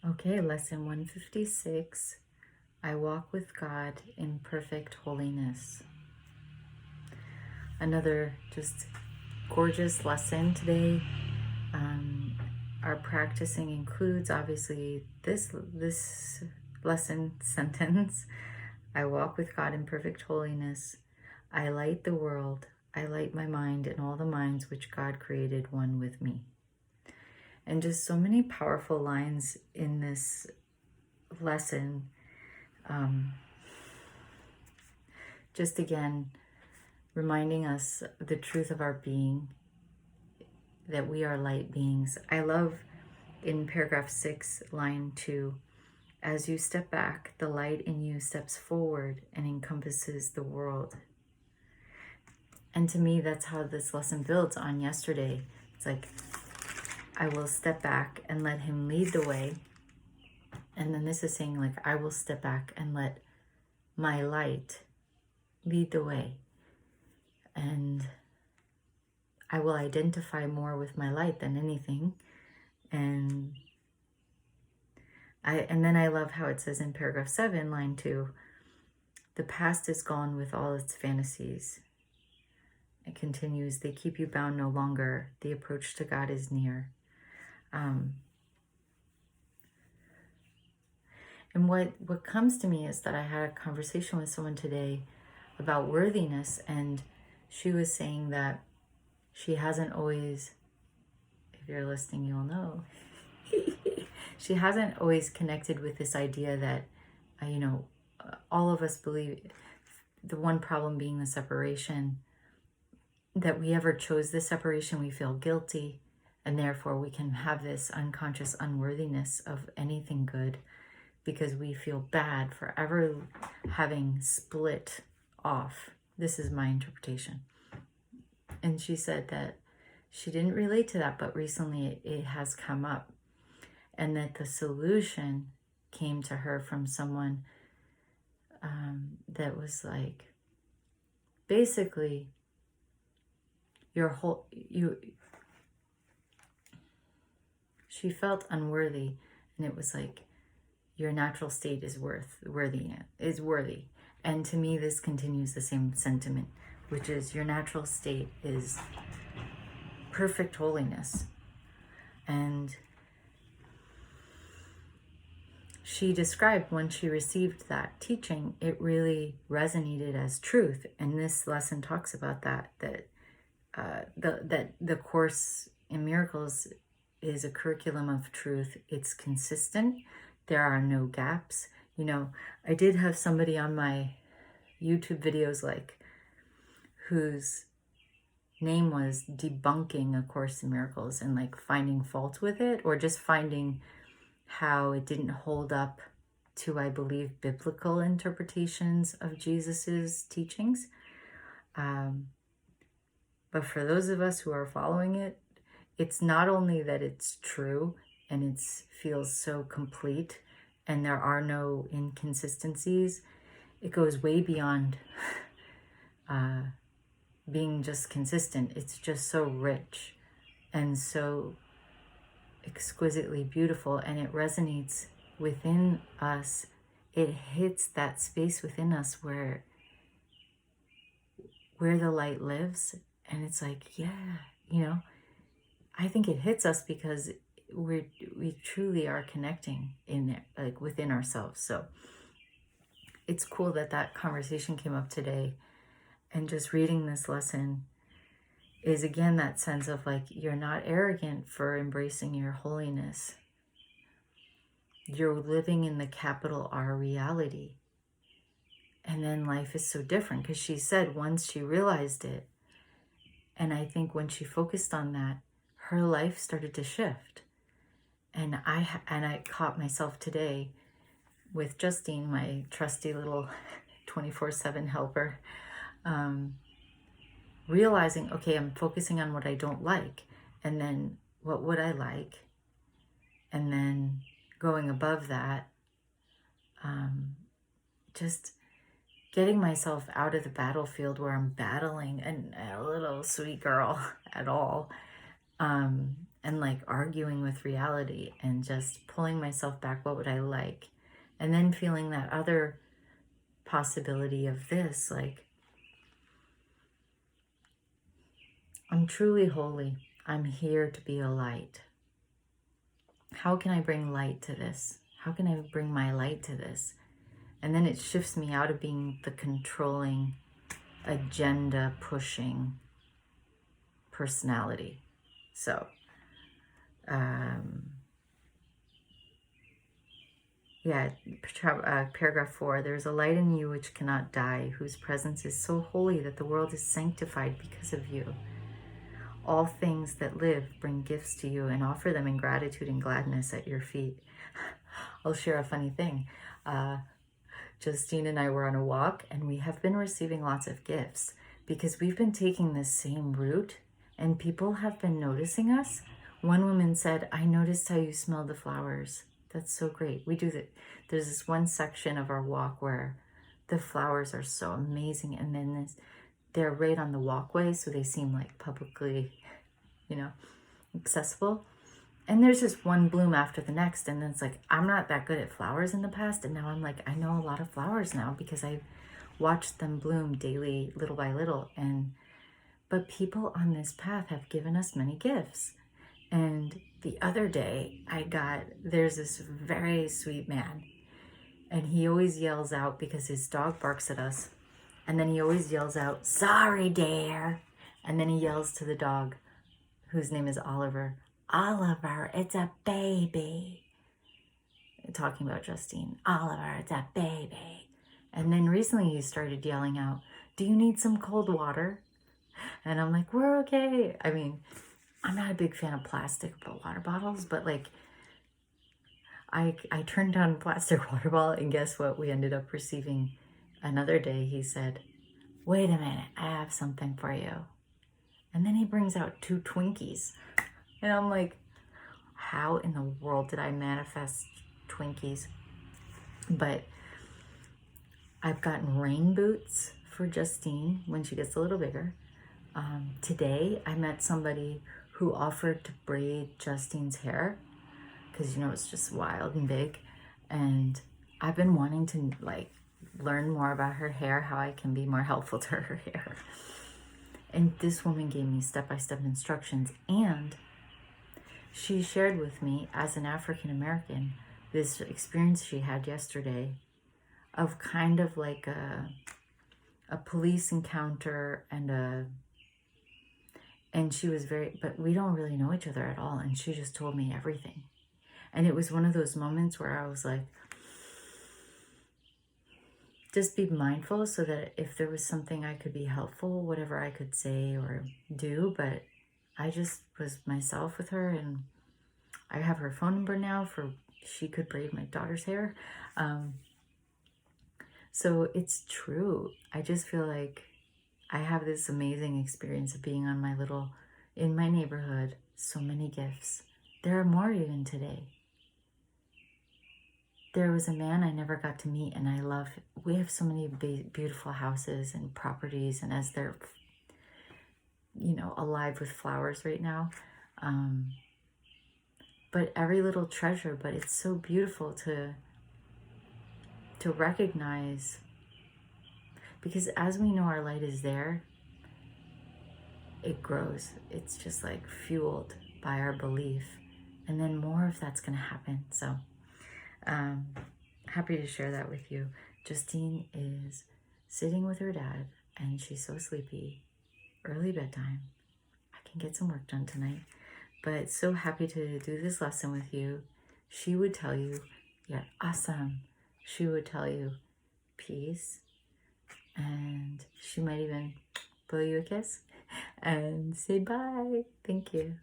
Okay, lesson 156. I walk with God in perfect holiness. Another just gorgeous lesson today. Our practicing includes obviously this lesson sentence. I walk with God in perfect holiness. I light the world. I light my mind and all the minds which God created one with me. And just so many powerful lines in this lesson. Just again, reminding us the truth of our being, that we are light beings. I love in paragraph 6, line 2, as you step back, the light in you steps forward and encompasses the world. And to me, that's how this lesson builds on yesterday. It's like, I will step back and let him lead the way. And then this is saying, like, I will step back and let my light lead the way. And I will identify more with my light than anything. And then I love how it says in paragraph 7, line 2, the past is gone with all its fantasies. It continues, they keep you bound no longer. The approach to God is near. And what comes to me is that I had a conversation with someone today about worthiness, and she was saying that she hasn't always, if you're listening, you'll know, she hasn't always connected with this idea that, all of us believe, the one problem being the separation, that we ever chose this separation, we feel guilty, and therefore we can have this unconscious unworthiness of anything good because we feel bad for ever having split off. This is my interpretation. And she said that she didn't relate to that, but recently it has come up, and that the solution came to her from someone that was like, basically, she felt unworthy, and it was like, your natural state is worthy. And to me, this continues the same sentiment, which is your natural state is perfect holiness. And she described when she received that teaching, it really resonated as truth. And this lesson talks about that the Course in Miracles is a curriculum of truth. It's consistent. There are no gaps. I did have somebody on my YouTube videos whose name was debunking A Course in Miracles and finding fault with it, or just finding how it didn't hold up to, I believe, biblical interpretations of Jesus's teachings. But for those of us who are following it, it's not only that it's true and it feels so complete and there are no inconsistencies, it goes way beyond being just consistent. It's just so rich and so exquisitely beautiful, and it resonates within us. It hits that space within us where the light lives, and it's like, yeah, I think it hits us because we truly are connecting in there, within ourselves. So it's cool that conversation came up today, and just reading this lesson is again that sense of you're not arrogant for embracing your holiness. You're living in the capital R reality. And then life is so different, because she said once she realized it, and I think when she focused on that, her life started to shift. And I caught myself today with Justine, my trusty little 24/7 helper, realizing, okay, I'm focusing on what I don't like, and then what would I like? And then going above that, just getting myself out of the battlefield where I'm battling and a little sweet girl at all, and like arguing with reality and just pulling myself back. What would I like? And then feeling that other possibility of this, like, I'm truly holy. I'm here to be a light. How can I bring light to this? How can I bring my light to this? And then it shifts me out of being the controlling, agenda pushing personality. So, yeah, paragraph 4, there's a light in you which cannot die, whose presence is so holy that the world is sanctified because of you. All things that live bring gifts to you and offer them in gratitude and gladness at your feet. I'll share a funny thing. Justine and I were on a walk, and we have been receiving lots of gifts because we've been taking this same route, and people have been noticing us. One woman said, I noticed how you smell the flowers. That's so great. We do that. There's this one section of our walk where the flowers are so amazing, and then they're right on the walkway, so they seem like publicly, accessible. And there's just one bloom after the next, and then it's like, I'm not that good at flowers in the past, and now I'm like, I know a lot of flowers now because I've watched them bloom daily, little by little. But people on this path have given us many gifts. And the other day, there's this very sweet man, and he always yells out because his dog barks at us. And then he always yells out, sorry, dear. And then he yells to the dog, whose name is Oliver, Oliver, it's a baby. Talking about Justine. Oliver, it's a baby. And then recently he started yelling out, do you need some cold water? And I'm like, we're okay. I mean, I'm not a big fan of plastic water bottles, but like, I turned down a plastic water bottle, and guess what? We ended up receiving another day. He said, wait a minute, I have something for you. And then he brings out 2 Twinkies. And I'm like, how in the world did I manifest Twinkies? But I've gotten rain boots for Justine when she gets a little bigger. Today, I met somebody who offered to braid Justine's hair because, it's just wild and big. And I've been wanting to, learn more about her hair, how I can be more helpful to her hair. And this woman gave me step-by-step instructions, and she shared with me, as an African American, this experience she had yesterday of kind of like a police encounter, and she was but we don't really know each other at all, and she just told me everything. And it was one of those moments where I was like, just be mindful so that if there was something I could be helpful, whatever I could say or do. But I just was myself with her, and I have her phone number now she could braid my daughter's hair. So it's true. I just feel like I have this amazing experience of being in my neighborhood, so many gifts. There are more even today. There was a man I never got to meet, and we have so many beautiful houses and properties, and as they're, alive with flowers right now. But every little treasure, but it's so beautiful to recognize, because as we know our light is there, it grows. It's just like fueled by our belief, and then more of that's going to happen. So happy to share that with you. Justine is sitting with her dad, and she's so sleepy. Early bedtime. I can get some work done tonight. But so happy to do this lesson with you. She would tell you, you're awesome. She would tell you, peace. And she might even blow you a kiss and say bye. Thank you.